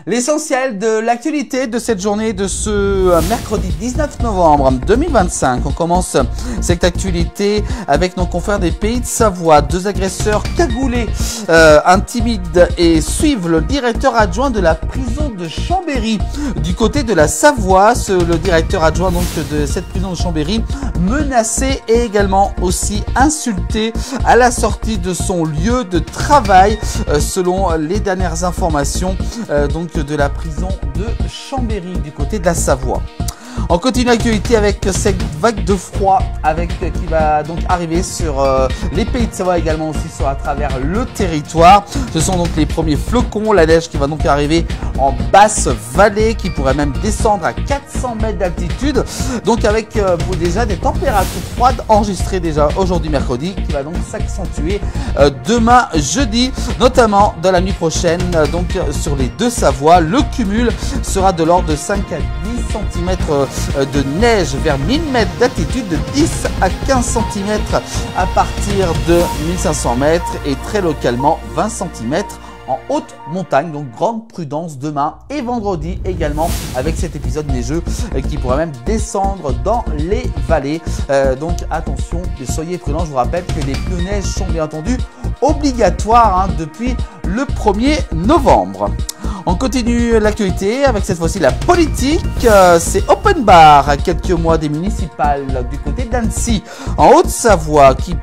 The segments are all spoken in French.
L'essentiel de l'actualité de cette journée de ce mercredi 19 novembre 2025. On commence cette actualité avec nos confrères des Pays de Savoie. Deux agresseurs cagoulés intimident et suivent le directeur adjoint de la prison de Chambéry. Du côté de la Savoie, le directeur adjoint donc de cette prison de Chambéry menacé et également aussi insulté à la sortie de son lieu de travail selon les dernières informations donc de la prison de Chambéry du côté de la Savoie. On continue l'actualité avec cette vague de froid qui va donc arriver sur les Pays de Savoie également aussi à travers le territoire. Ce sont donc les premiers flocons, la neige qui va donc arriver en basse vallée qui pourrait même descendre à 400 mètres d'altitude. Donc avec déjà des températures froides enregistrées déjà aujourd'hui mercredi qui va donc s'accentuer demain jeudi, notamment dans la nuit prochaine donc sur les deux Savoies. Le cumul sera de l'ordre de 5 à 10 cm de neige vers 1000 mètres d'altitude, de 10 à 15 cm à partir de 1500 mètres et très localement 20 cm en haute montagne. Donc grande prudence demain et vendredi également avec cet épisode neigeux qui pourrait même descendre dans les vallées. Donc attention et soyez prudents. Je vous rappelle que les pneus neige sont bien entendu obligatoires depuis le 1er novembre. On continue l'actualité avec cette fois-ci la politique. C'est Open Bar à quelques mois des municipales du côté d'Annecy en Haute-Savoie qui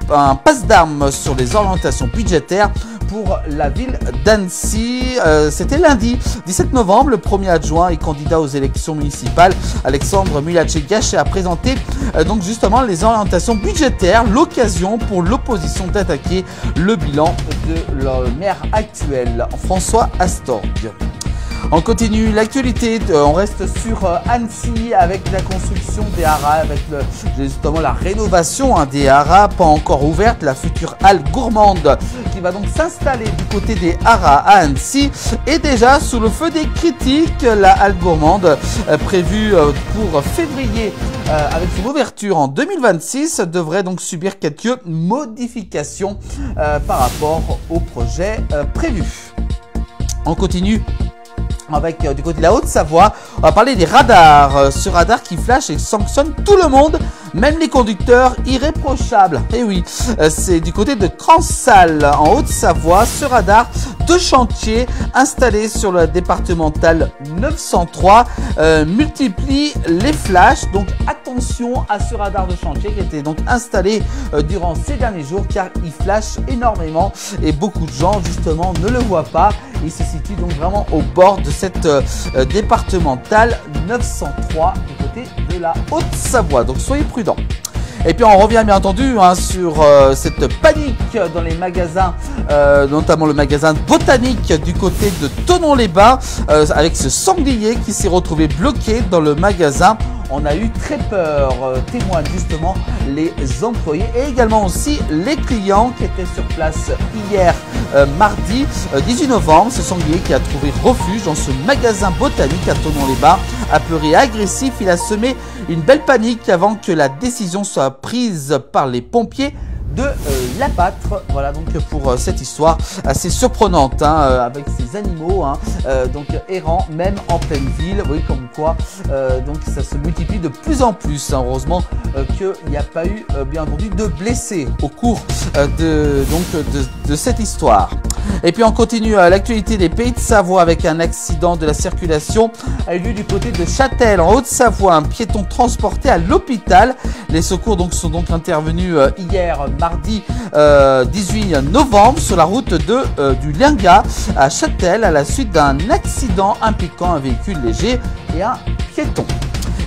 passe d'armes sur les orientations budgétaires pour la ville d'Annecy. C'était lundi 17 novembre. Le premier adjoint et candidat aux élections municipales, Alexandre Mulache-Gachet, a présenté donc justement les orientations budgétaires, l'occasion pour l'opposition d'attaquer le bilan de le maire actuel, François Astorg. On continue l'actualité, on reste sur Annecy avec la construction des haras, avec justement la rénovation des haras, pas encore ouverte, la future halle gourmande qui va donc s'installer du côté des haras à Annecy et déjà sous le feu des critiques. La halle gourmande prévue pour février avec son ouverture en 2026 devrait donc subir quelques modifications par rapport au projet prévu. On continue avec du côté de la Haute-Savoie, on va parler des radars. Ce radar qui flash et sanctionne tout le monde, même les conducteurs irréprochables. Et oui, c'est du côté de Cransal en Haute-Savoie. Ce radar de chantier installé sur la départementale 903 multiplie les flashs. Donc attention à ce radar de chantier qui était donc installé durant ces derniers jours car il flash énormément et beaucoup de gens justement ne le voient pas. Il se situe donc vraiment au bord de cette départementale 903 du côté de la Haute-Savoie. Donc soyez prudents. Et puis on revient bien entendu sur cette panique dans les magasins, notamment le magasin botanique du côté de Thonon-les-Bains, avec ce sanglier qui s'est retrouvé bloqué dans le magasin. On a eu très peur, témoignent justement les employés et également aussi les clients qui étaient sur place hier mardi 18 novembre. Ce sanglier qui a trouvé refuge dans ce magasin botanique à Thonon-les-Bains, apeuré et agressif, il a semé une belle panique avant que la décision soit prise par les pompiers de l'abattre. Voilà donc pour cette histoire assez surprenante avec ces animaux donc errants même en pleine ville. Vous voyez comme quoi donc ça se multiplie de plus en plus. Heureusement qu'il n'y a pas eu bien entendu de blessés au cours de cette histoire. Et puis on continue l'actualité des Pays de Savoie avec un accident de la circulation a eu lieu du côté de Châtel en Haute-Savoie. Un piéton transporté à l'hôpital. Les secours sont donc intervenus hier mardi 18 novembre sur la route du Linga à Châtel à la suite d'un accident impliquant un véhicule léger et un piéton.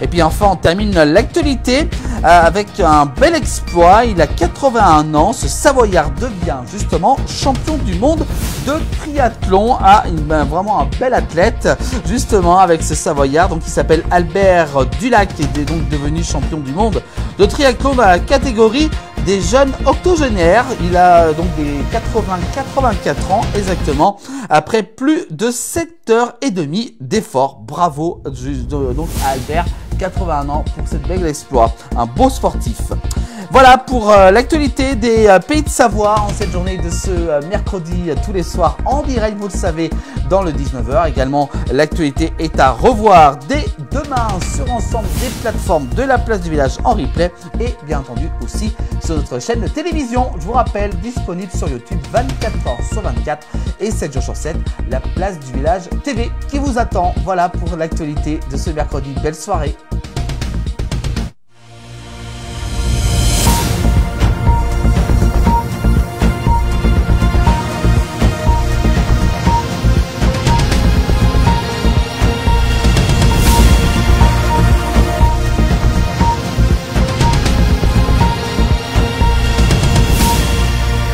Et puis enfin on termine l'actualité avec un bel exploit. Il a 81 ans, ce Savoyard devient justement champion du monde de triathlon. Vraiment un bel athlète justement avec ce Savoyard. Donc il s'appelle Albert Dulac et est donc devenu champion du monde de triathlon dans la catégorie des jeunes octogénaires. Il a donc des 84 ans exactement après plus de 7h30 d'efforts. Bravo donc à Albert, 81 ans pour cette belle exploit, un beau sportif. Voilà pour l'actualité des Pays de Savoie en cette journée de ce mercredi tous les soirs en direct, vous le savez, dans le 19h. Également, l'actualité est à revoir dès demain sur l'ensemble des plateformes de la place du village en replay et bien entendu aussi sur notre chaîne de télévision. Je vous rappelle, disponible sur YouTube 24h/24 et 7 jours sur 7, la place du village TV qui vous attend. Voilà pour l'actualité de ce mercredi. Belle soirée.